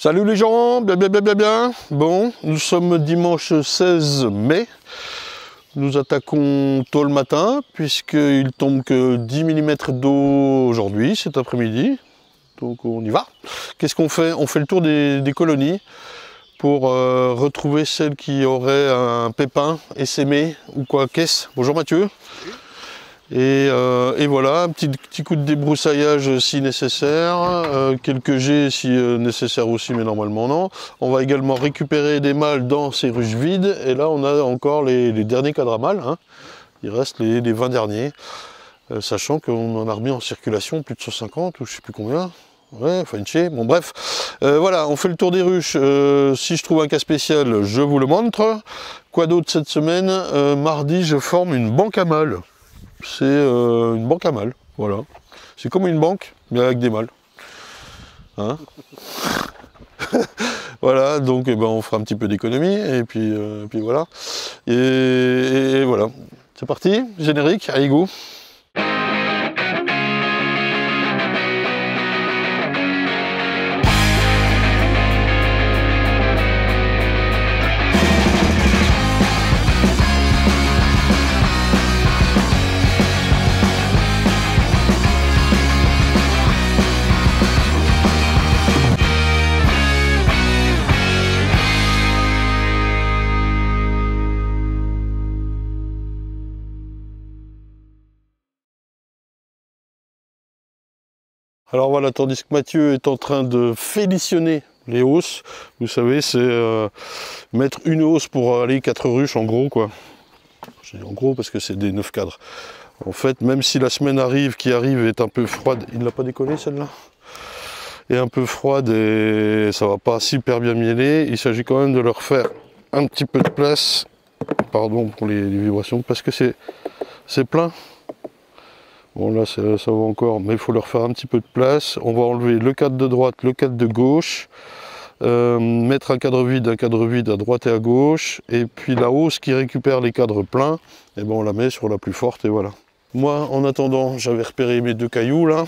Salut les gens, bien. Bon, nous sommes dimanche 16 mai. Nous attaquons tôt le matin, puisqu'il tombe que 10 mm d'eau aujourd'hui, cet après-midi. Donc on y va. Qu'est-ce qu'on fait? On fait le tour des colonies pour retrouver celles qui auraient un pépin essaimé ou quoi. Qu'est-ce? Bonjour Mathieu. Et voilà, un petit coup de débroussaillage si nécessaire, quelques jets si nécessaire aussi, mais normalement non. On va également récupérer des mâles dans ces ruches vides, et là on a encore les derniers cadres à mâles, hein. Il reste les 20 derniers, sachant qu'on en a remis en circulation plus de 150 ou je sais plus combien. Ouais, enfin une chier. Bon bref, voilà, on fait le tour des ruches. Si je trouve un cas spécial, je vous le montre. Quoi d'autre cette semaine? Mardi, je forme une banque à mâles. C'est une banque à mâles, voilà. C'est comme une banque, mais avec des mâles. Hein. Voilà, donc eh ben, on fera un petit peu d'économie, et puis voilà. Et voilà. C'est parti, générique, allez go. Alors voilà, tandis que Mathieu est en train de félitionner les hausses, vous savez, c'est mettre une hausse pour aller 4 ruches en gros, quoi. Je dis en gros parce que c'est des 9 cadres. En fait, même si la semaine qui arrive est un peu froide, il ne l'a pas décollé celle-là? Est un peu froide et ça va pas super bien mieler, il s'agit quand même de leur faire un petit peu de place, pardon pour les vibrations, parce que c'est plein. Bon là ça va encore, mais il faut leur faire un petit peu de place. On va enlever le cadre de droite, le cadre de gauche, mettre un cadre vide à droite et à gauche, et puis la hausse qui récupère les cadres pleins, et ben on la met sur la plus forte et voilà. Moi en attendant, j'avais repéré mes 2 cailloux là.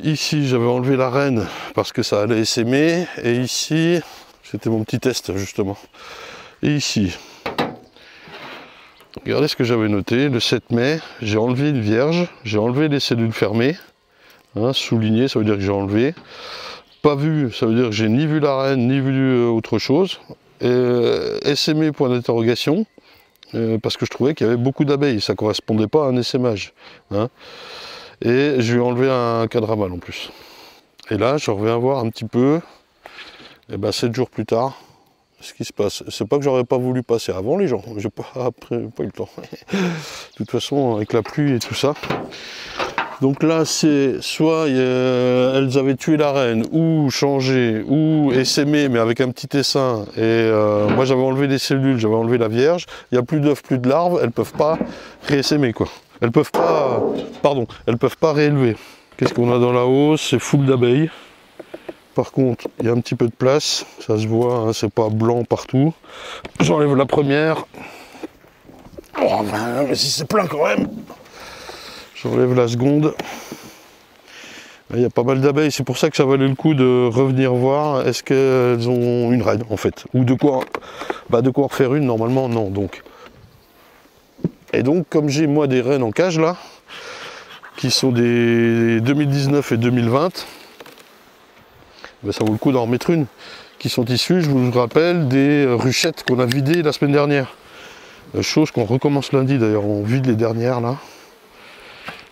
Ici j'avais enlevé la reine parce que ça allait essaimer, et ici c'était mon petit test justement. Et ici, regardez ce que j'avais noté, le 7 mai, j'ai enlevé une vierge, j'ai enlevé les cellules fermées, hein, souligné, ça veut dire que j'ai enlevé. Pas vu, ça veut dire que j'ai ni vu la reine, ni vu autre chose. Essaimé, point d'interrogation, parce que je trouvais qu'il y avait beaucoup d'abeilles, ça ne correspondait pas à un essaimage. Hein. Et je lui ai enlevé un cadre à mâle en plus. Et là, je reviens voir un petit peu, et ben 7 jours plus tard, ce qui se passe. C'est pas que j'aurais pas voulu passer avant les gens, j'ai pas eu le temps. De toute façon, avec la pluie et tout ça. Donc là, c'est soit elles avaient tué la reine, ou changé, ou essaimé, mais avec un petit essaim. Et moi, j'avais enlevé les cellules, j'avais enlevé la vierge. Il n'y a plus d'œufs, plus de larves, elles peuvent pas réessaimer, quoi. Elles peuvent pas, pardon, elles peuvent pas réélever. Qu'est-ce qu'on a dans la hausse? C'est full d'abeilles. Par contre, il y a un petit peu de place, ça se voit, hein, c'est pas blanc partout. J'enlève la première. Oh, ben, mais si c'est plein quand même. J'enlève la seconde. Il y a pas mal d'abeilles, c'est pour ça que ça valait le coup de revenir voir est-ce qu'elles ont une reine en fait. Ou de quoi, de quoi en refaire une, normalement non. Donc. Et donc, comme j'ai moi des reines en cage là, qui sont des 2019 et 2020, ça vaut le coup d'en remettre une, qui sont issues, je vous rappelle, des ruchettes qu'on a vidées la semaine dernière. Chose qu'on recommence lundi d'ailleurs, on vide les dernières là.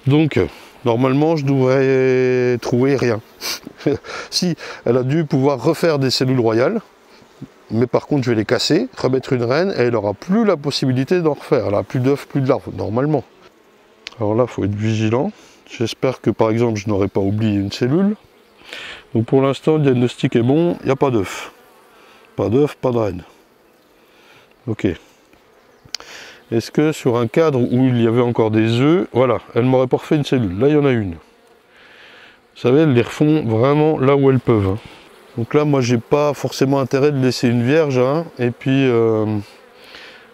Donc, normalement, je devrais trouver rien. Si, elle a dû pouvoir refaire des cellules royales, mais par contre, je vais les casser, remettre une reine, et elle n'aura plus la possibilité d'en refaire. Elle n'a plus d'œufs, plus de larves, normalement. Alors là, il faut être vigilant. J'espère que, par exemple, je n'aurai pas oublié une cellule. Donc pour l'instant, le diagnostic est bon, il n'y a pas d'œuf. Pas d'œuf, pas de reine. Ok. Est-ce que sur un cadre où il y avait encore des œufs, voilà, elle m'aurait pas refait une cellule. Là, il y en a une. Vous savez, elles les refont vraiment là où elles peuvent. Hein. Donc là, moi, j'ai pas forcément intérêt de laisser une vierge, hein, et puis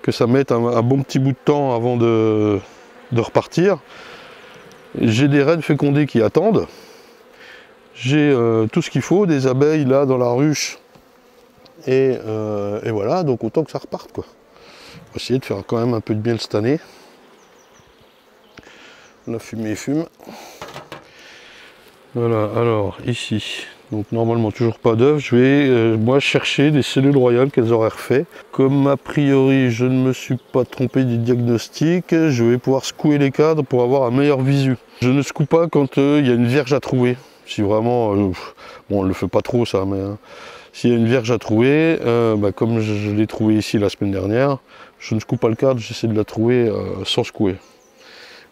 que ça mette un bon petit bout de temps avant de repartir. J'ai des reines fécondées qui attendent. J'ai tout ce qu'il faut, des abeilles là dans la ruche. Et voilà, donc autant que ça reparte quoi. On va essayer de faire quand même un peu de miel cette année. La fumée fume. Voilà, alors ici, donc normalement toujours pas d'œufs. Je vais moi chercher des cellules royales qu'elles auraient refait. Comme a priori je ne me suis pas trompé du diagnostic, je vais pouvoir secouer les cadres pour avoir un meilleur visu. Je ne secoue pas quand il y a une vierge à trouver. Si vraiment, bon on ne le fait pas trop ça, mais s'il y a une vierge à trouver, comme je l'ai trouvé ici la semaine dernière, je ne secoue pas le cadre, j'essaie de la trouver sans secouer.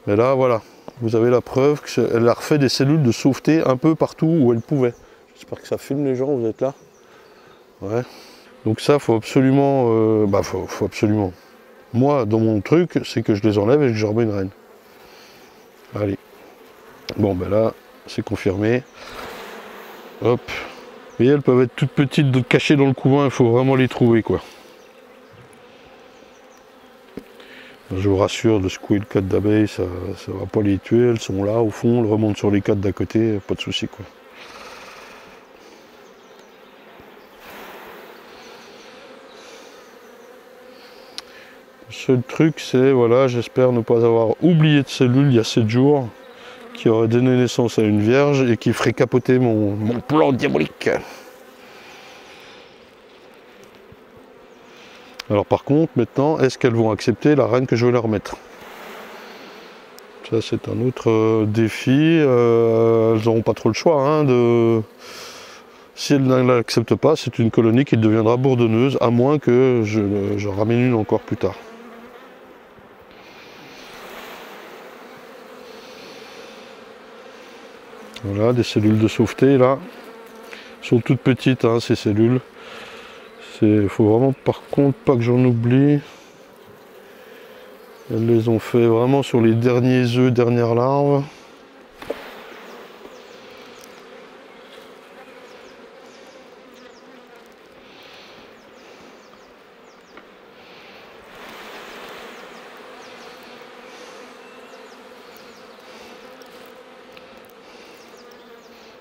Mais là voilà, vous avez la preuve qu'elle a refait des cellules de sauveté un peu partout où elle pouvait. J'espère que ça filme les gens, vous êtes là? Ouais. Donc ça, faut absolument, faut absolument. Moi, dans mon truc, c'est que je les enlève et que je remets une reine. Allez. Bon, ben là, c'est confirmé. Hop. Vous voyez, elles peuvent être toutes petites, cachées dans le couvent, il faut vraiment les trouver, quoi. Je vous rassure, de secouer le cadre d'abeilles, ça ne va pas les tuer, elles sont là au fond, elles remontent sur les cadres d'à côté, pas de souci quoi. Le seul truc c'est, voilà, j'espère ne pas avoir oublié de cellules il y a 7 jours, qui aurait donné naissance à une vierge et qui ferait capoter mon plan diabolique. Alors par contre, maintenant, est-ce qu'elles vont accepter la reine que je vais leur mettre? Ça c'est un autre défi, elles n'auront pas trop le choix. Hein, si elles ne l'acceptent pas, c'est une colonie qui deviendra bourdonneuse, à moins que je ramène une encore plus tard. Voilà, des cellules de sauveté là. Elles sont toutes petites hein, ces cellules. Il faut vraiment par contre pas que j'en oublie. Elles les ont fait vraiment sur les derniers œufs, dernières larves.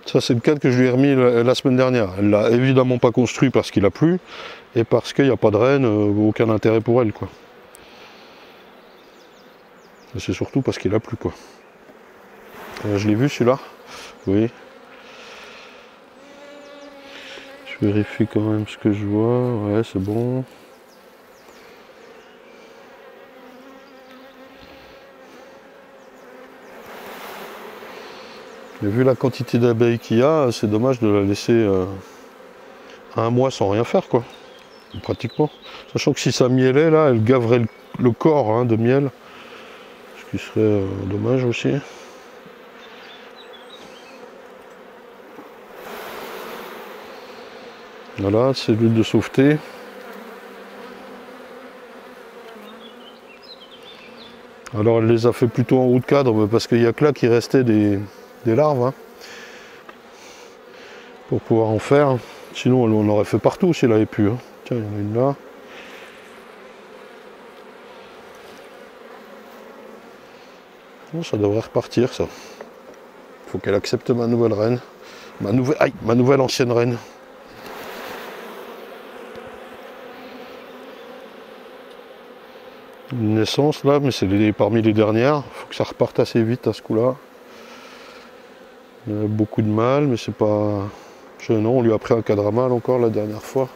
Ça c'est le cadre que je lui ai remis la semaine dernière. Elle l'a évidemment pas construit parce qu'il a plu et parce qu'il n'y a pas de reine, aucun intérêt pour elle quoi. C'est surtout parce qu'il a plu quoi. Je l'ai vu celui-là. Oui. Je vérifie quand même ce que je vois. Ouais, c'est bon. Et vu la quantité d'abeilles qu'il y a, c'est dommage de la laisser un mois sans rien faire quoi. Pratiquement. Sachant que si ça mielait là, elle gaverait le corps hein, de miel. Ce qui serait dommage aussi. Voilà, cellule de sauveté. Alors elle les a fait plutôt en haut de cadre parce qu'il y a que là qui restait des larves. Hein, pour pouvoir en faire. Sinon on aurait fait partout si elle avait pu. Hein. Tiens, il y en a une là. Bon, ça devrait repartir ça. Il faut qu'elle accepte ma nouvelle reine. Ma nouvelle ancienne reine. Une naissance là, mais c'est parmi les dernières. Il faut que ça reparte assez vite à ce coup-là. Il y a beaucoup de mâles, mais c'est pas... Non, on lui a pris un cadre à mâle encore la dernière fois.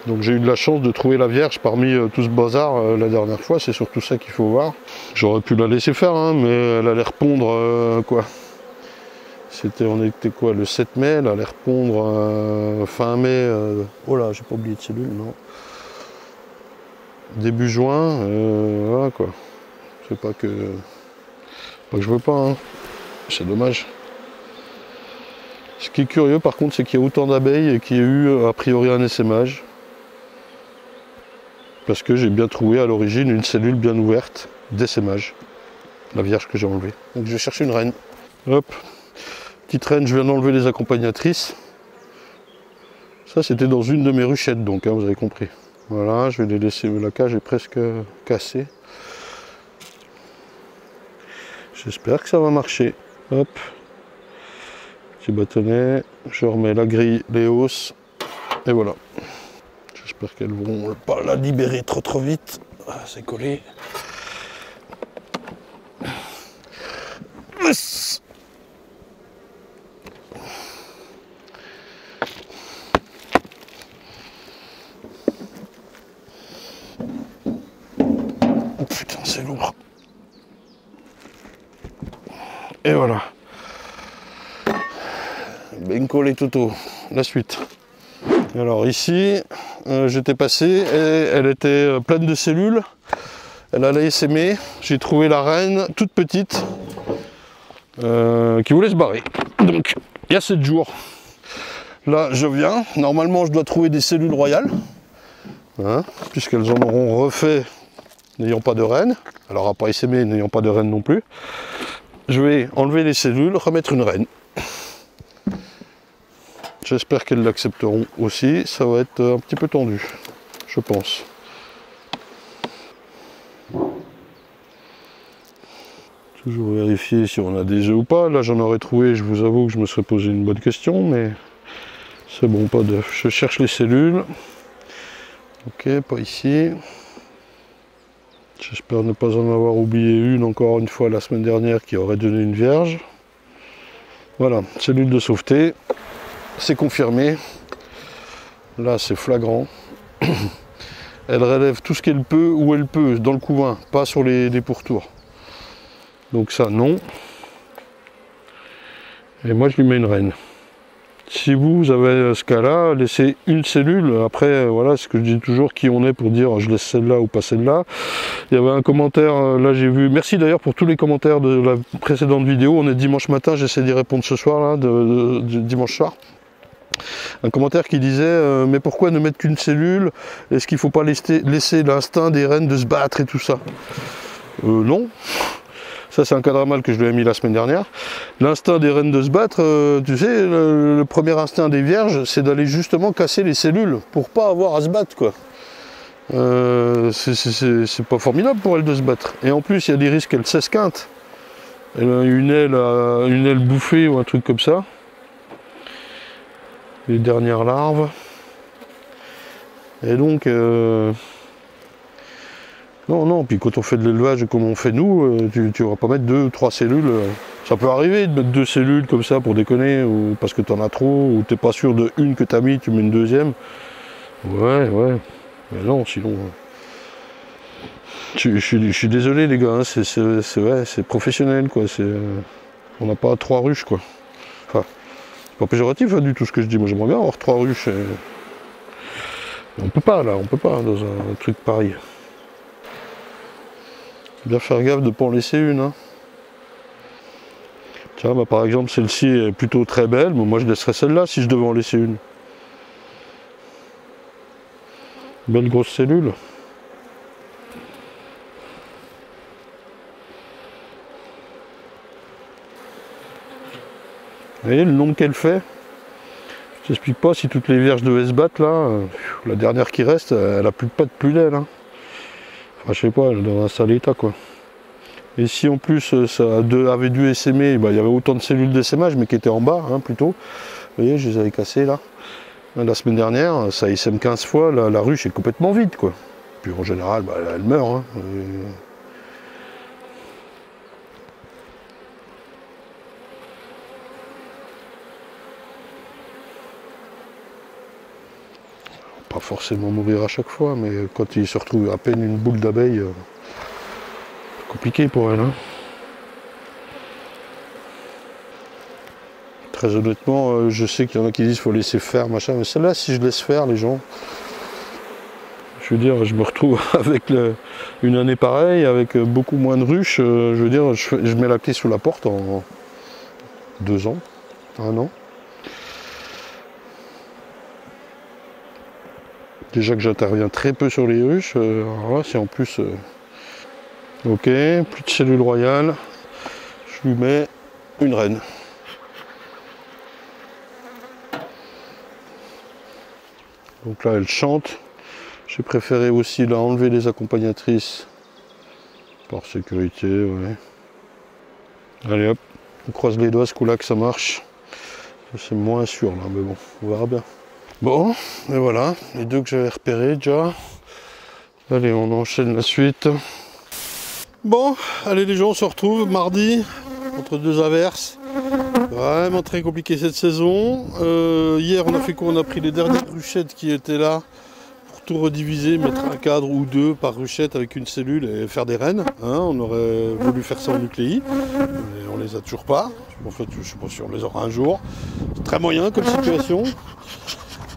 Donc j'ai eu de la chance de trouver la vierge parmi tout ce bazar la dernière fois, c'est surtout ça qu'il faut voir. J'aurais pu la laisser faire, hein, mais elle allait répondre quoi. On était quoi, le 7 mai, elle allait répondre fin mai. Oh là, j'ai pas oublié de cellule, non. Début juin, voilà quoi. C'est pas que je veux pas, hein. C'est dommage. Ce qui est curieux par contre, c'est qu'il y a autant d'abeilles et qu'il y a eu a priori un essaimage. Parce que j'ai bien trouvé à l'origine une cellule bien ouverte d'essaimage. La vierge que j'ai enlevée. Donc je vais chercher une reine. Hop. Petite reine, je viens d'enlever les accompagnatrices. Ça c'était dans une de mes ruchettes donc, hein, vous avez compris. Voilà, je vais les laisser, la cage est presque cassée. J'espère que ça va marcher. Hop. Petit bâtonnet, je remets la grille, les hausses, et voilà. J'espère qu'elles vont pas la libérer trop vite. Ah, c'est collé. Yes. Oh putain, c'est lourd. Et voilà. Ben collé Toto. La suite. Alors ici, j'étais passé et elle était pleine de cellules. Elle allait essaimer. J'ai trouvé la reine toute petite qui voulait se barrer. Donc il y a 7 jours. Là je viens. Normalement je dois trouver des cellules royales. Hein, puisqu'elles en auront refait n'ayant pas de reine. Alors à pas essaimer n'ayant pas de reine non plus. Je vais enlever les cellules, remettre une reine. J'espère qu'elles l'accepteront aussi. Ça va être un petit peu tendu, je pense. Toujours vérifier si on a des œufs ou pas. Là j'en aurais trouvé, je vous avoue que je me serais posé une bonne question, mais c'est bon, pas d'œufs. Je cherche les cellules. Ok, pas ici. J'espère ne pas en avoir oublié une encore une fois la semaine dernière qui aurait donné une vierge. Voilà, cellule de sauveté. C'est confirmé. Là c'est flagrant. Elle relève tout ce qu'elle peut où elle peut, dans le couvain, pas sur les pourtours. Donc ça non. Et moi je lui mets une reine. Si vous avez ce cas-là, laissez une cellule. Après, voilà ce que je dis toujours, qui on est pour dire je laisse celle-là ou pas celle-là. Il y avait un commentaire, là j'ai vu, merci d'ailleurs pour tous les commentaires de la précédente vidéo. On est dimanche matin, j'essaie d'y répondre ce soir, là, dimanche soir. Un commentaire qui disait mais pourquoi ne mettre qu'une cellule? Est-ce qu'il ne faut pas laisser l'instinct des reines de se battre et tout ça? Non. Ça c'est un cadramal que je lui ai mis la semaine dernière. L'instinct des reines de se battre, tu sais, le premier instinct des vierges, c'est d'aller justement casser les cellules pour pas avoir à se battre, quoi. C'est pas formidable pour elles de se battre. Et en plus, il y a des risques qu'elles s'esquintent. Elle a une aile bouffée ou un truc comme ça. Les dernières larves. Et donc... Non, puis quand on fait de l'élevage comme on fait nous, tu vas pas mettre 2 ou 3 cellules. Ça peut arriver de mettre 2 cellules comme ça pour déconner, ou parce que t'en as trop, ou t'es pas sûr de une que t'as mis, tu mets une deuxième. Ouais. Mais non, sinon... Je suis désolé les gars, hein, c'est professionnel quoi. On n'a pas 3 ruches quoi. Enfin, c'est pas péjoratif hein, du tout ce que je dis. Moi j'aimerais bien avoir 3 ruches. On peut pas là, on peut pas dans un truc pareil. Bien faire gaffe de ne pas en laisser une. Hein. Tiens, bah, par exemple, celle-ci est plutôt très belle, mais moi je laisserais celle-là si je devais en laisser une. Belle grosse cellule. Vous voyez le nombre qu'elle fait? Je t'explique pas si toutes les vierges devaient se battre là. La dernière qui reste, elle a pas de plus d'aile. Hein. Enfin, je sais pas, elle est dans un sale état quoi. Et si en plus ça avait dû essaimer, bah, il y avait autant de cellules d'essaimage mais qui étaient en bas hein, plutôt. Vous voyez, je les avais cassées là. La semaine dernière, ça essaime 15 fois, la ruche est complètement vide quoi. Puis en général, bah, elle meurt. Hein. Pas forcément mourir à chaque fois, mais quand il se retrouve à peine une boule d'abeille, compliqué pour elle. Hein. Très honnêtement, je sais qu'il y en a qui disent qu'il faut laisser faire, machin, mais celle-là, si je laisse faire les gens, je veux dire, je me retrouve avec une année pareille, avec beaucoup moins de ruches, je veux dire, je mets la clé sous la porte en 2 ans, 1 an. Déjà que j'interviens très peu sur les ruches, alors là, c'est en plus... Ok, plus de cellules royales, je lui mets une reine. Donc là, elle chante. J'ai préféré aussi là enlever les accompagnatrices par sécurité, ouais. Allez hop, on croise les doigts ce coup-là que ça marche. C'est moins sûr là, mais bon, on verra bien. Bon, et voilà, les deux que j'avais repérés déjà. Allez, on enchaîne la suite. Bon, allez les gens, on se retrouve mardi, entre deux averses. Vraiment très compliqué cette saison. Hier, on a fait quoi? On a pris les dernières ruchettes qui étaient là. Tout rediviser, mettre un cadre ou deux par ruchette avec une cellule et faire des rennes. Hein, on aurait voulu faire ça en nucléi, mais on les a toujours pas. En fait, je sais pas si on les aura un jour. C'est très moyen comme situation.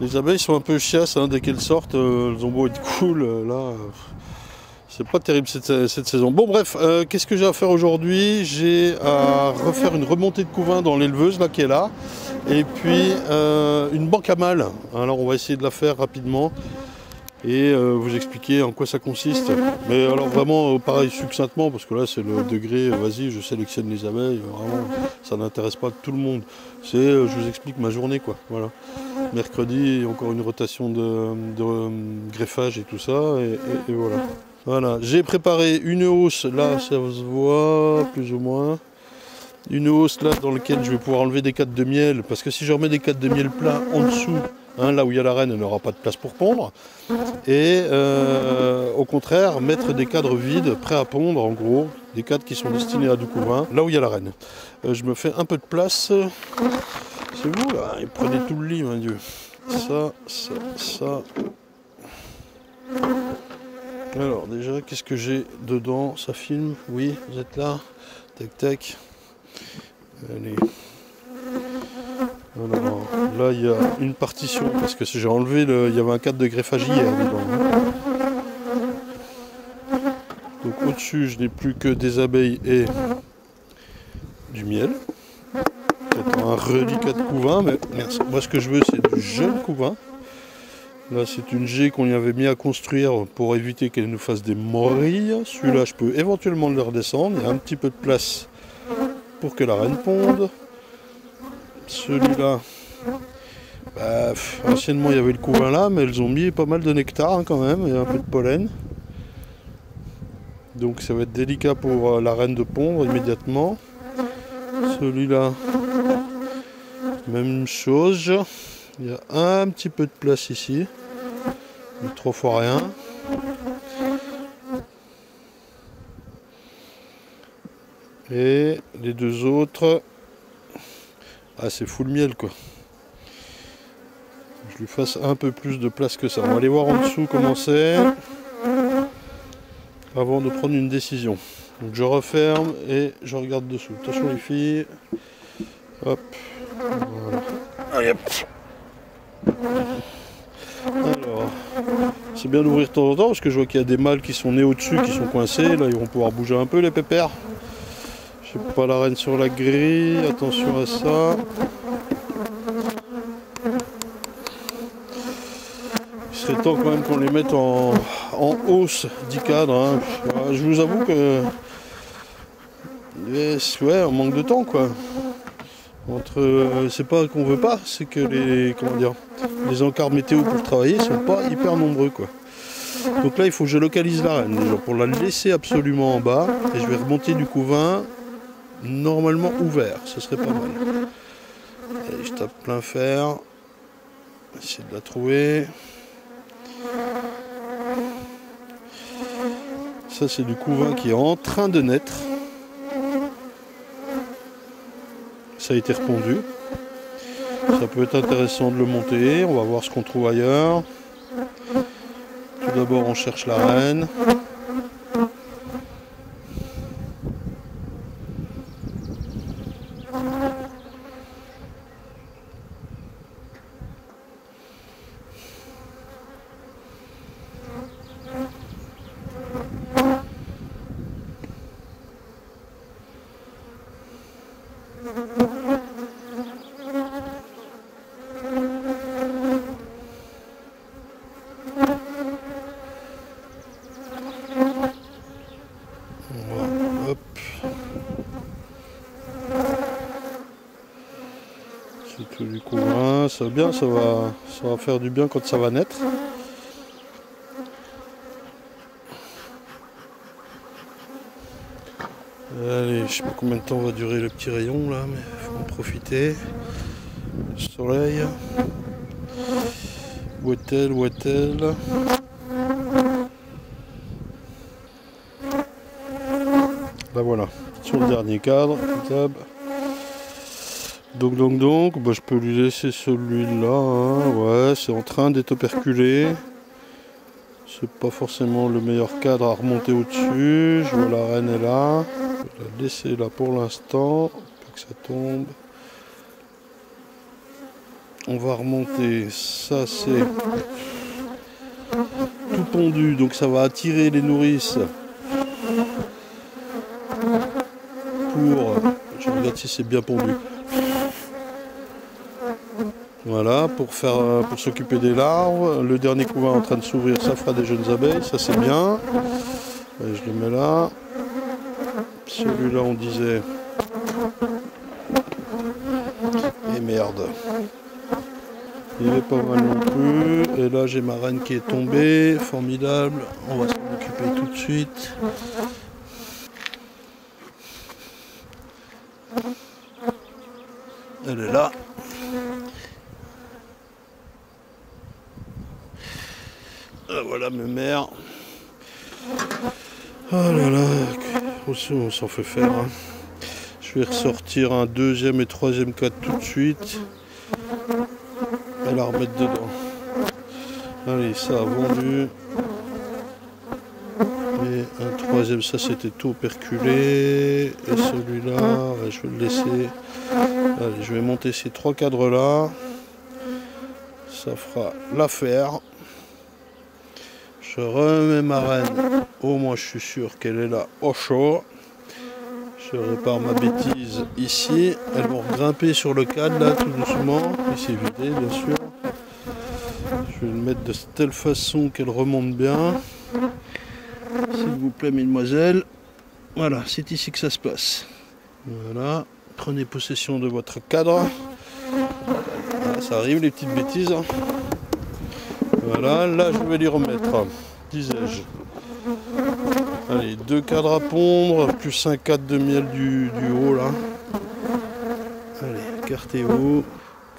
Les abeilles sont un peu chiasses, hein, dès qu'elles sortent, elles ont beau être cool, là, c'est pas terrible cette saison. Bon bref, qu'est-ce que j'ai à faire aujourd'hui? J'ai à refaire une remontée de couvain dans l'éleveuse là qui est là, et puis une banque à mâles. Alors on va essayer de la faire rapidement et vous expliquer en quoi ça consiste. Mais alors vraiment pareil succinctement, parce que là c'est le degré, vas-y je sélectionne les abeilles, vraiment ça n'intéresse pas tout le monde. C'est je vous explique ma journée quoi, voilà. Mercredi, encore une rotation de greffage et tout ça, et voilà. Voilà, j'ai préparé une hausse, là ça se voit plus ou moins. Une hausse là dans laquelle je vais pouvoir enlever des cadres de miel, parce que si je remets des cadres de miel pleins en dessous, hein, là où il y a la reine, elle n'aura pas de place pour pondre. Et au contraire, mettre des cadres vides, prêts à pondre en gros, des cadres qui sont destinés à du couvain, là où il y a la reine. Je me fais un peu de place. C'est vous là, et prenez tout le lit, mon Dieu. Ça. Alors déjà, qu'est-ce que j'ai dedans? Ça filme? Oui, vous êtes là? Tac tac. Allez. Alors là, il y a une partition, parce que j'ai enlevé, il y avait un cadre de greffage hier dedans. Donc au-dessus, je n'ai plus que des abeilles et du miel. Un reliquat de couvain, mais moi ce que je veux c'est du jeune couvain. Là c'est une G qu'on y avait mis à construire pour éviter qu'elle nous fasse des morilles. Celui-là je peux éventuellement le redescendre, il y a un petit peu de place pour que la reine ponde. Celui-là, bah, anciennement il y avait le couvain là, mais elles ont mis pas mal de nectar hein, quand même, et un peu de pollen. Donc ça va être délicat pour la reine de pondre immédiatement. Celui-là, même chose, il y a un petit peu de place ici, mais 3 fois rien. Et les deux autres, ah c'est full miel quoi. Je lui fasse un peu plus de place que ça. On va aller voir en dessous comment c'est, avant de prendre une décision. Donc je referme et je regarde dessous. Attention les filles. Hop. Voilà. Allez hop. Alors, c'est bien d'ouvrir de temps en temps parce que je vois qu'il y a des mâles qui sont nés au-dessus, qui sont coincés. Là, ils vont pouvoir bouger un peu les pépères. Je sais pas la reine sur la grille. Attention à ça. Il serait temps quand même qu'on les mette en hausse 10 cadres. Hein. Je vous avoue que ouais, on manque de temps quoi. C'est pas qu'on veut pas, c'est que les encarts météo pour travailler sont pas hyper nombreux quoi. Donc là il faut que je localise la reine déjà, pour la laisser absolument en bas, et je vais remonter du couvain normalement ouvert, ce serait pas mal. Allez, je tape plein fer, essayer de la trouver. Ça c'est du couvain qui est en train de naître. Ça a été repondu. Ça peut être intéressant de le monter. On va voir ce qu'on trouve ailleurs. Tout d'abord, on cherche la reine. C'est tout du couvain, ça va bien, ça va faire du bien quand ça va naître. Allez, je sais pas combien de temps va durer le petit rayon là, mais faut en profiter. Le soleil. Ouettel, ouettel. Là voilà, sur le dernier cadre, tab. Donc, bah, je peux lui laisser celui-là, hein. Ouais, c'est en train d'être operculé. C'est pas forcément le meilleur cadre à remonter au-dessus. Je vois la reine est là. Je vais la laisser là pour l'instant, pour que ça tombe. On va remonter, ça c'est tout pondu, donc ça va attirer les nourrices pour, je regarde si c'est bien pondu. Voilà, pour s'occuper des larves. Le dernier couvain est en train de s'ouvrir, ça fera des jeunes abeilles, ça c'est bien. Allez, je le mets là. Celui-là on disait. Et merde. Il est pas mal non plus. Et là j'ai ma reine qui est tombée. Formidable. On va s'en occuper tout de suite. Elle est là. Ah, voilà mes mères. Oh là là. On s'en fait faire. Hein. Je vais ressortir un deuxième et troisième cadre tout de suite. Et la remettre dedans. Allez, ça a vendu. Et un troisième, ça c'était tout perculé. Et celui-là, je vais le laisser. Allez, je vais monter ces trois cadres là. Ça fera l'affaire. Je remets ma reine. Au moins je suis sûr qu'elle est là au chaud. Je répare ma bêtise ici. Elles vont grimper sur le cadre là tout doucement. Ici vidé bien sûr. Je vais le mettre de telle façon qu'elle remonte bien. S'il vous plaît mesdemoiselles. Voilà, c'est ici que ça se passe. Voilà. Prenez possession de votre cadre. Voilà, ça arrive les petites bêtises. Voilà, là je vais les remettre, disais-je. Allez, 2 cadres à pondre, plus un cadre de miel du haut là. Allez, écartez-vous,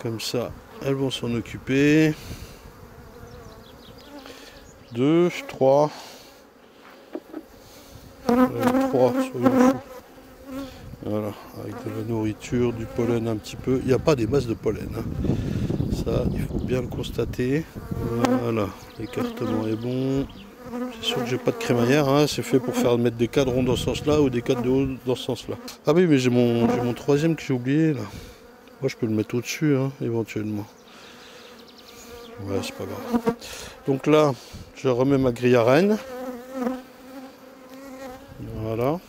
comme ça elles vont s'en occuper. 2, 3. 3, soyons fous. Voilà, avec de la nourriture, du pollen un petit peu. Il n'y a pas des masses de pollen. Hein. Ça, il faut bien le constater. Voilà, l'écartement est bon. C'est sûr que j'ai pas de crémaillère, hein. C'est fait pour faire mettre des cadres ronds dans ce sens-là ou des cadres de haut dans ce sens-là. Ah oui, mais j'ai mon troisième que j'ai oublié là. Moi, je peux le mettre au-dessus, hein, éventuellement. Ouais, c'est pas grave. Donc là, je remets ma grille à reine. Voilà.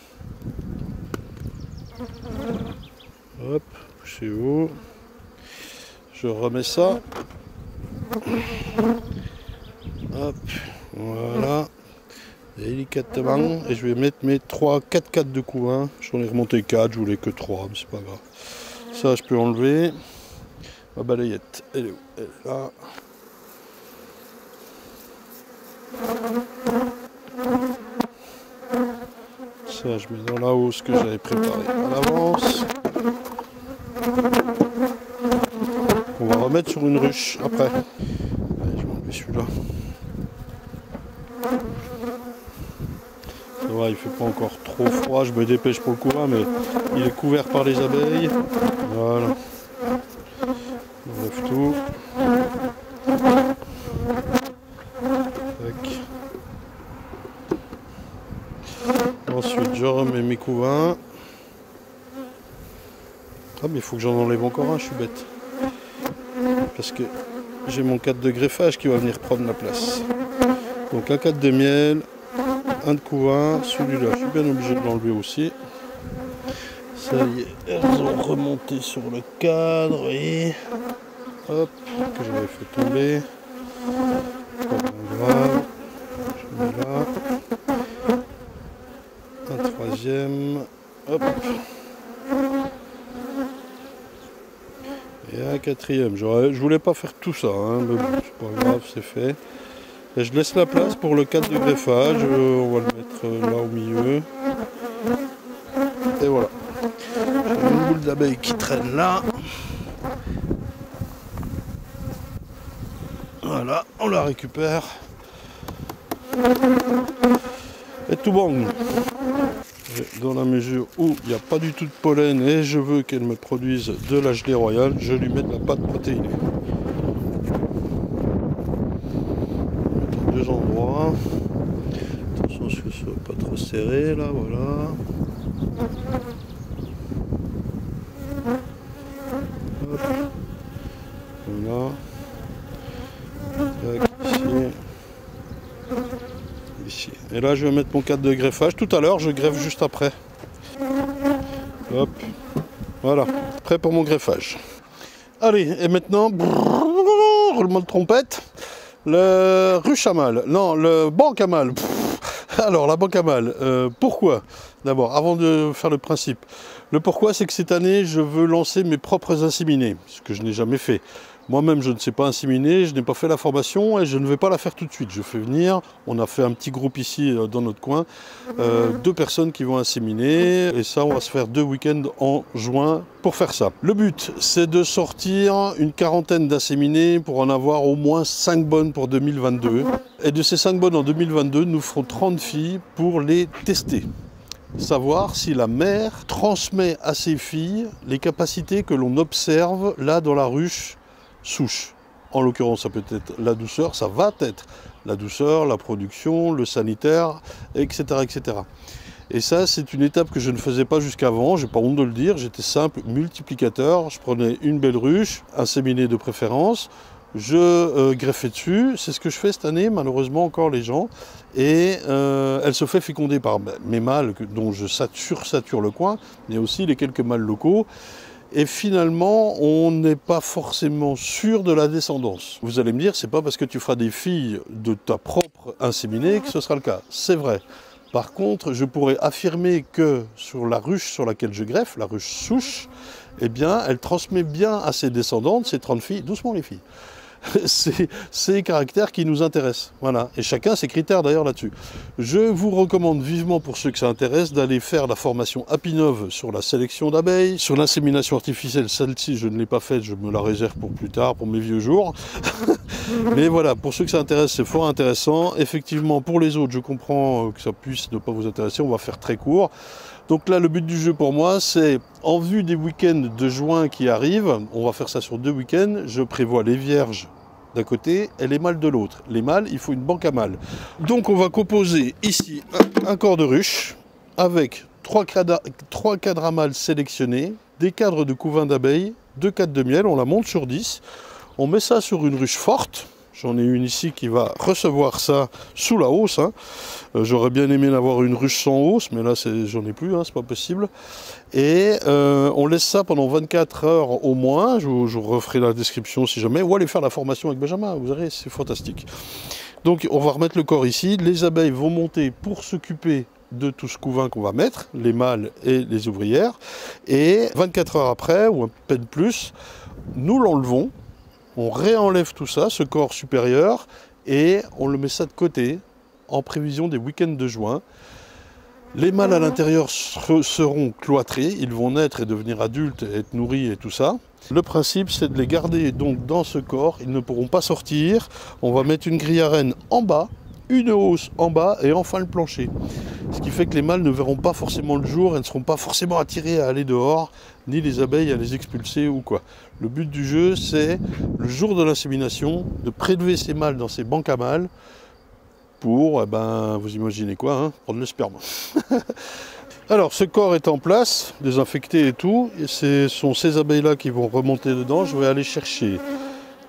Hop, c'est haut. Je remets ça. Hop, voilà. Délicatement. Et je vais mettre mes 4 cadres de couvain. J'en ai remonté 4, je voulais que 3, mais c'est pas grave. Ça, je peux enlever. Ma balayette, elle est où? Elle est là. Ça, je mets dans la hausse que j'avais préparée à l'avance. On va remettre sur une ruche après. Allez, je vais enlever celui-là. Ça va, il fait pas encore trop froid. Je me dépêche pour le couvain, mais il est couvert par les abeilles. Voilà. On enlève tout. Tac. Ensuite, je remets mes couvains. Ah, mais il faut que j'en enlève encore un, je suis bête. Parce que j'ai mon cadre de greffage qui va venir prendre la place. Donc un cadre de miel, un de couvain, celui-là, je suis bien obligé de l'enlever aussi. Ça y est, elles ont remonté sur le cadre et hop, que j'avais fait tomber. Pas bien grave. Je mets là. Un troisième. Hop. Et un quatrième. Je voulais pas faire tout ça, hein, mais bon, c'est pas grave, c'est fait. Et je laisse la place pour le cadre de greffage. On va le mettre là au milieu. d'abeilles qui traînent là. Voilà, on la récupère. Et tout bon. Dans la mesure où il n'y a pas du tout de pollen et je veux qu'elle me produise de la gelée royale, je lui mets de la pâte protéinée. Deux endroits. Attention à ce que ce soit pas trop serré là, voilà. Hop. Voilà. Tac, ici. Et là je vais mettre mon cadre de greffage. Tout à l'heure je greffe juste après. Hop. Voilà. Prêt pour mon greffage. Allez, et maintenant, roulement de trompette. Le ruche à mâle. Non, le banc à mâle. Alors la banque à mâle. Pourquoi? D'abord, avant de faire le principe. Le pourquoi, c'est que cette année, je veux lancer mes propres inséminés. Ce que je n'ai jamais fait. Moi-même, je ne sais pas inséminer, je n'ai pas fait la formation et je ne vais pas la faire tout de suite. Je fais venir, on a fait un petit groupe ici dans notre coin, 2 personnes qui vont inséminer. Et ça, on va se faire 2 week-ends en juin pour faire ça. Le but, c'est de sortir une quarantaine d'inséminés pour en avoir au moins 5 bonnes pour 2022. Et de ces 5 bonnes en 2022, nous ferons 30 filles pour les tester. Savoir si la mère transmet à ses filles les capacités que l'on observe là dans la ruche souche. En l'occurrence, ça peut être la douceur, ça va être la douceur, la production, le sanitaire, etc. etc. Et ça, c'est une étape que je ne faisais pas jusqu'avant, j'ai pas honte de le dire, j'étais simple multiplicateur, je prenais une belle ruche, inséminée de préférence, je greffais dessus, c'est ce que je fais cette année, malheureusement encore les gens, et elle se fait féconder par mes mâles dont je sursature le coin, mais aussi les quelques mâles locaux. Et finalement, on n'est pas forcément sûr de la descendance. Vous allez me dire, c'est pas parce que tu feras des filles de ta propre inséminée que ce sera le cas. C'est vrai. Par contre, je pourrais affirmer que sur la ruche sur laquelle je greffe, la ruche souche, eh bien, elle transmet bien à ses descendantes, ces 30 filles, doucement les filles, c'est ces caractères qui nous intéressent. Voilà. Et chacun ses critères d'ailleurs là-dessus. Je vous recommande vivement pour ceux que ça intéresse d'aller faire la formation Apinov sur la sélection d'abeilles, sur l'insémination artificielle. Celle-ci, je ne l'ai pas faite, je me la réserve pour plus tard, pour mes vieux jours. Mais voilà, pour ceux que ça intéresse, c'est fort intéressant. Effectivement, pour les autres, je comprends que ça puisse ne pas vous intéresser. On va faire très court. Donc là, le but du jeu pour moi, c'est en vue des week-ends de juin qui arrivent, on va faire ça sur 2 week-ends, je prévois les vierges d'un côté et les mâles de l'autre. Les mâles, il faut une banque à mâles. Donc on va composer ici un corps de ruche avec 3 cadres à mâles sélectionnés, des cadres de couvain d'abeilles, 2 cadres de miel, on la monte sur 10, on met ça sur une ruche forte. J'en ai une ici qui va recevoir ça sous la hausse. Hein. J'aurais bien aimé avoir une ruche sans hausse, mais là j'en ai plus, hein, c'est pas possible. Et on laisse ça pendant 24 heures au moins. Je vous referai la description si jamais. Ou aller faire la formation avec Benjamin, vous verrez, c'est fantastique. Donc on va remettre le corps ici. Les abeilles vont monter pour s'occuper de tout ce couvain qu'on va mettre, les mâles et les ouvrières. Et 24 heures après, ou à peine plus, nous l'enlevons. On réenlève tout ça, ce corps supérieur, et on le met ça de côté, en prévision des week-ends de juin. Les mâles à l'intérieur seront cloîtrés, ils vont naître et devenir adultes, et être nourris et tout ça. Le principe, c'est de les garder donc dans ce corps, ils ne pourront pas sortir. On va mettre une grille à reine en bas, une hausse en bas, et enfin le plancher. Ce qui fait que les mâles ne verront pas forcément le jour, elles ne seront pas forcément attirées à aller dehors, ni les abeilles à les expulser ou quoi. Le but du jeu, c'est, le jour de l'insémination, de prélever ces mâles dans ces banques à mâles pour, eh ben, vous imaginez quoi, hein, prendre le sperme. Alors, ce corps est en place, désinfecté et tout, et ce sont ces abeilles-là qui vont remonter dedans. Je vais aller chercher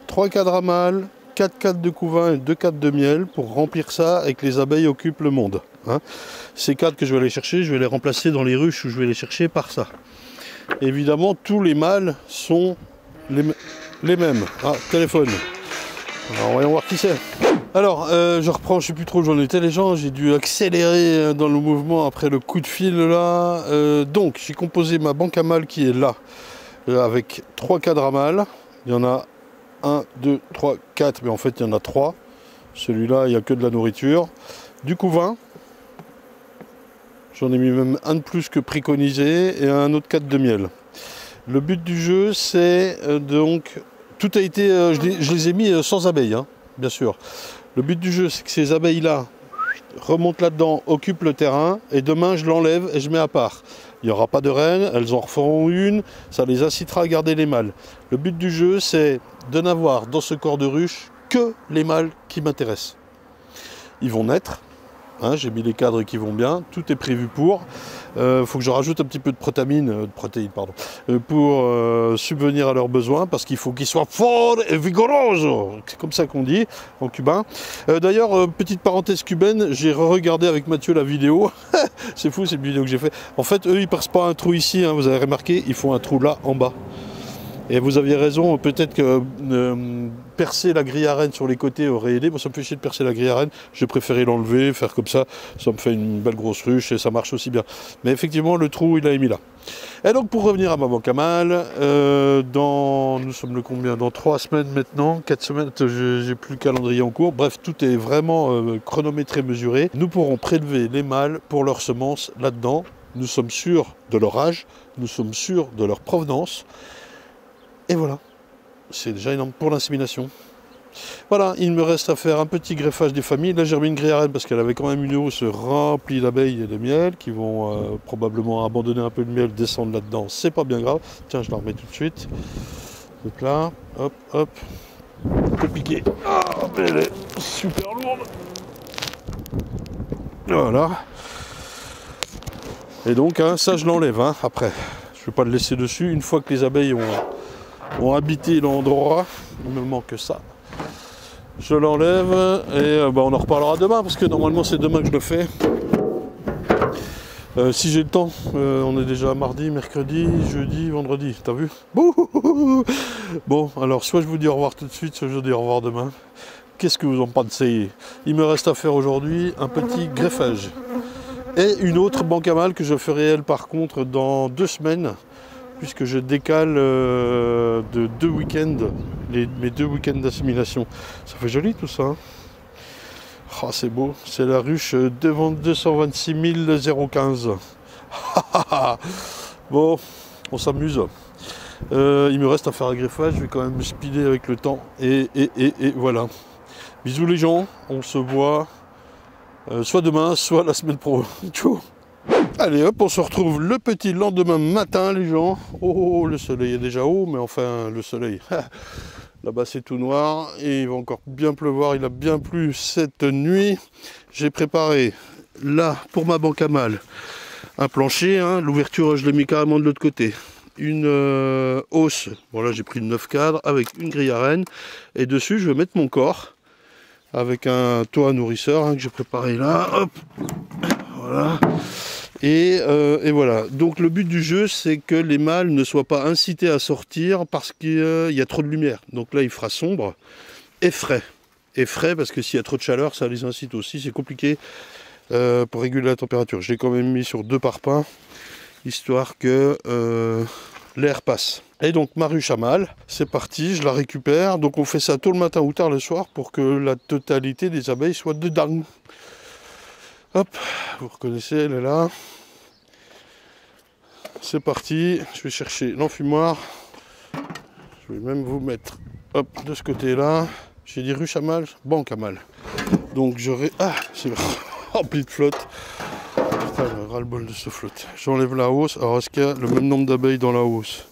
3 cadres à mâles, 4 cadres de couvain et 2 cadres de miel pour remplir ça et que les abeilles occupent le monde. Hein. Ces cadres que je vais aller chercher, je vais les remplacer dans les ruches où je vais les chercher par ça. Évidemment, tous les mâles sont les mêmes. Ah, téléphone. Alors, voyons voir qui c'est. Alors, je reprends, je ne sais plus trop où j'en étais les gens, j'ai dû accélérer dans le mouvement après le coup de fil là. Donc, j'ai composé ma banque à mâles qui est là, avec 3 cadres à mâles. Il y en a 1, 2, 3, 4, mais en fait il y en a 3. Celui-là, il n'y a que de la nourriture. Du couvain. J'en ai mis même un de plus que préconisé et un autre cadre de miel. Le but du jeu, c'est donc... Tout a été... je les ai mis sans abeilles, hein, bien sûr. Le but du jeu, c'est que ces abeilles-là remontent là-dedans, occupent le terrain, et demain, je l'enlève et je mets à part. Il n'y aura pas de reine, elles en referont une, ça les incitera à garder les mâles. Le but du jeu, c'est de n'avoir dans ce corps de ruche que les mâles qui m'intéressent. Ils vont naître. Hein, j'ai mis les cadres qui vont bien, tout est prévu pour. Faut que je rajoute un petit peu de protéines, pour subvenir à leurs besoins, parce qu'il faut qu'ils soient forts et vigoureux. C'est comme ça qu'on dit en cubain. D'ailleurs, petite parenthèse cubaine, j'ai re-regardé avec Mathieu la vidéo. C'est fou cette vidéo que j'ai fait. En fait, eux, ils percent pas un trou ici, hein, vous avez remarqué, ils font un trou là en bas. Et vous aviez raison, peut-être que percer la grille à reine sur les côtés aurait aidé. Moi, ça me fait chier de percer la grille à reine. J'ai préféré l'enlever, faire comme ça. Ça me fait une belle grosse ruche et ça marche aussi bien. Mais effectivement, le trou, il a mis là. Et donc, pour revenir à ma banque à mâles, nous sommes le combien? Dans 3 semaines maintenant, 4 semaines, j'ai plus le calendrier en cours. Bref, tout est vraiment chronométré, mesuré. Nous pourrons prélever les mâles pour leurs semences là-dedans. Nous sommes sûrs de leur âge, nous sommes sûrs de leur provenance. Et voilà, c'est déjà énorme pour l'insémination. Voilà, il me reste à faire un petit greffage des familles. Là, j'ai remis une grille à reine parce qu'elle avait quand même une hausse remplie d'abeilles et de miel qui vont probablement abandonner un peu de miel, descendre là-dedans. C'est pas bien grave. Tiens, je la remets tout de suite. Donc là, hop, hop. Compliqué. Ah, mais elle est super lourde. Voilà. Et donc, hein, ça, je l'enlève hein, après. Je ne vais pas le laisser dessus. Une fois que les abeilles ont habité l'endroit, il me manque ça. Je l'enlève et on en reparlera demain parce que normalement c'est demain que je le fais. Si j'ai le temps, on est déjà mardi, mercredi, jeudi, vendredi, t'as vu? Bon, alors soit je vous dis au revoir tout de suite, soit je vous dis au revoir demain. Qu'est-ce que vous en pensez? Il me reste à faire aujourd'hui un petit greffage. Et une autre banque à mâles que je ferai elle par contre dans 2 semaines. Puisque je décale de 2 week-ends, mes 2 week-ends d'assimilation. Ça fait joli tout ça. Hein, oh, c'est beau. C'est la ruche devant 226 015. Bon, on s'amuse. Il me reste à faire un greffage. Je vais quand même me speeder avec le temps. Et voilà. Bisous les gens. On se voit soit demain, soit la semaine pro. Ciao. Allez hop, on se retrouve le petit lendemain matin les gens. Oh, le soleil est déjà haut, mais enfin le soleil, là-bas c'est tout noir et il va encore bien pleuvoir, il a bien plu cette nuit. J'ai préparé là pour ma banque à mâles un plancher, hein. L'ouverture je l'ai mis carrément de l'autre côté. Une hausse, bon là j'ai pris 9 cadres avec une grille à reine et dessus je vais mettre mon corps avec un toit nourrisseur hein, que j'ai préparé là, hop, voilà. Et voilà, donc le but du jeu c'est que les mâles ne soient pas incités à sortir parce qu'il y a trop de lumière. Donc là il fera sombre et frais. Et frais parce que s'il y a trop de chaleur ça les incite aussi, c'est compliqué pour réguler la température. Je l'ai quand même mis sur 2 parpaings, histoire que l'air passe. Et donc ma ruche à mâles, c'est parti, je la récupère. Donc on fait ça tôt le matin ou tard le soir pour que la totalité des abeilles soit dedans. Hop, vous reconnaissez, elle est là. C'est parti, je vais chercher l'enfumoir. Je vais même vous mettre hop, de ce côté-là. J'ai dit ruche à mâles, banque à mâles. Donc j'aurai... Ah, c'est rempli de flotte. Putain, le ras-le-bol de ce flotte. J'enlève la hausse. Alors est-ce qu'il y a le même nombre d'abeilles dans la hausse?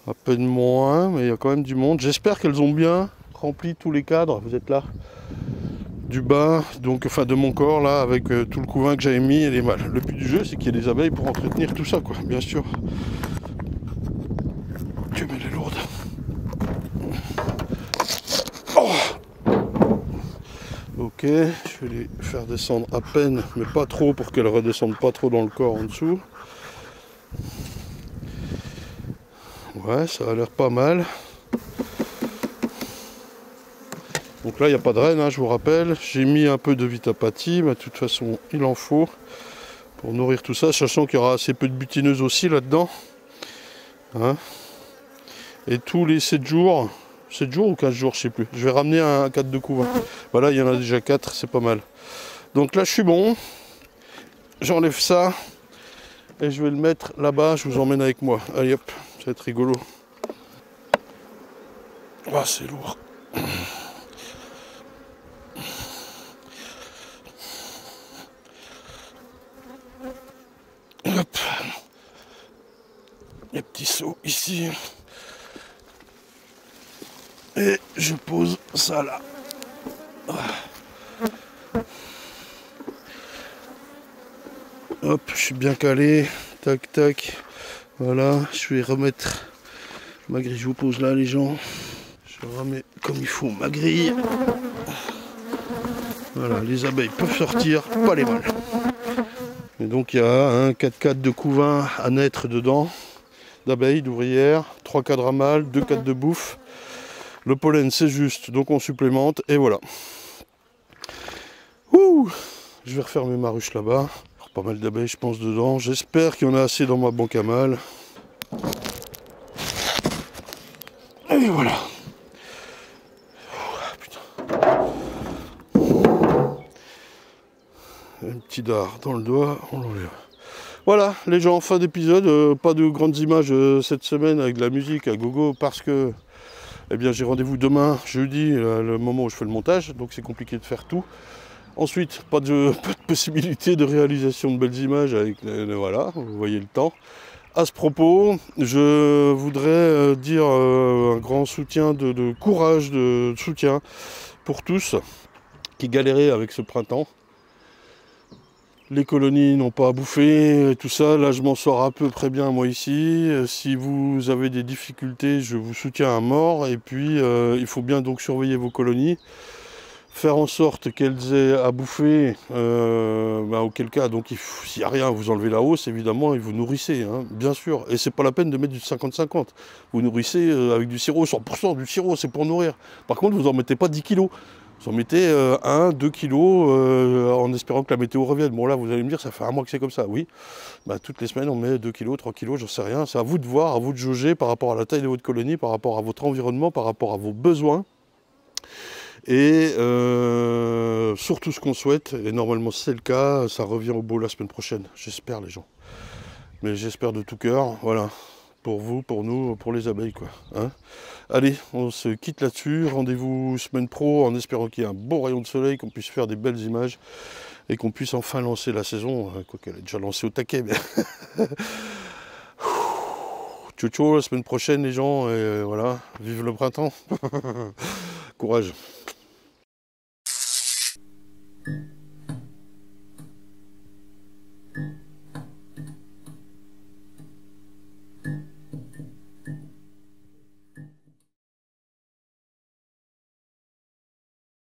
À peine moins, mais il y a quand même du monde. J'espère qu'elles ont bien rempli tous les cadres. Vous êtes là? Du bas, donc enfin de mon corps là, avec tout le couvain que j'avais mis et les mâles. Le but du jeu c'est qu'il y ait des abeilles pour entretenir tout ça quoi, bien sûr. Dieu mais elle est lourde. Oh, ok, je vais les faire descendre à peine, mais pas trop pour qu'elles redescendent pas trop dans le corps en dessous. Ouais, ça a l'air pas mal. Donc là, il n'y a pas de reine, hein, je vous rappelle. J'ai mis un peu de Vitapathie, mais de toute façon, il en faut pour nourrir tout ça, sachant qu'il y aura assez peu de butineuses aussi là-dedans. Hein, et tous les 7 jours ou 15 jours, je sais plus. Je vais ramener un 4 de couvain. Voilà, il y en a déjà 4, c'est pas mal. Donc là, je suis bon. J'enlève ça et je vais le mettre là-bas. Je vous emmène avec moi. Allez hop, Ça va être rigolo. Ah, c'est lourd. Hop. Les petits seaux ici. Et je pose ça là. Hop, je suis bien calé. Tac, tac. Voilà, je vais remettre ma grille. Je vous pose là, les gens. Je remets comme il faut ma grille. Voilà, les abeilles peuvent sortir, pas les mâles. Et donc il y a un 4x4 de couvain à naître dedans, d'abeilles, d'ouvrières, 3 cadres à mâles, 2 cadres de bouffe. Le pollen c'est juste, donc on supplémente, et voilà. Ouh, je vais refermer ma ruche là-bas. Pas mal d'abeilles je pense dedans, j'espère qu'il y en a assez dans ma banque à mâles. Et voilà. Un petit dard dans le doigt, on l'enlève. Voilà les gens, fin d'épisode, pas de grandes images cette semaine avec de la musique à gogo parce que eh bien j'ai rendez-vous demain, jeudi, le moment où je fais le montage, donc c'est compliqué de faire tout. Ensuite, pas de possibilité de réalisation de belles images avec voilà, vous voyez le temps. À ce propos, je voudrais dire un grand soutien de courage, de soutien pour tous qui galéraient avec ce printemps. Les colonies n'ont pas à bouffer, tout ça, là je m'en sors à peu près bien moi ici. Si vous avez des difficultés, je vous soutiens à mort. Et puis il faut bien donc surveiller vos colonies, faire en sorte qu'elles aient à bouffer, auquel cas, donc s'il n'y a rien, vous enlevez la hausse évidemment et vous nourrissez, hein, bien sûr. Et c'est pas la peine de mettre du 50-50. Vous nourrissez avec du sirop, 100% du sirop, c'est pour nourrir. Par contre, vous n'en mettez pas 10 kilos. Vous en mettez 1-2 kilos en espérant que la météo revienne. Bon là vous allez me dire ça fait un mois que c'est comme ça, oui. Bah, toutes les semaines on met 2 kilos, 3 kilos, j'en sais rien. C'est à vous de voir, à vous de jauger par rapport à la taille de votre colonie, par rapport à votre environnement, par rapport à vos besoins. Et surtout ce qu'on souhaite, et normalement c'est le cas, ça revient au beau la semaine prochaine. J'espère les gens. Mais j'espère de tout cœur, voilà. Pour vous, pour nous, pour les abeilles, quoi. Hein, allez, on se quitte là-dessus. Rendez-vous semaine pro en espérant qu'il y ait un bon rayon de soleil, qu'on puisse faire des belles images et qu'on puisse enfin lancer la saison. Quoi qu'elle est déjà lancée au taquet, mais... Ciao, ciao, la semaine prochaine, les gens. Et voilà, vive le printemps. Courage.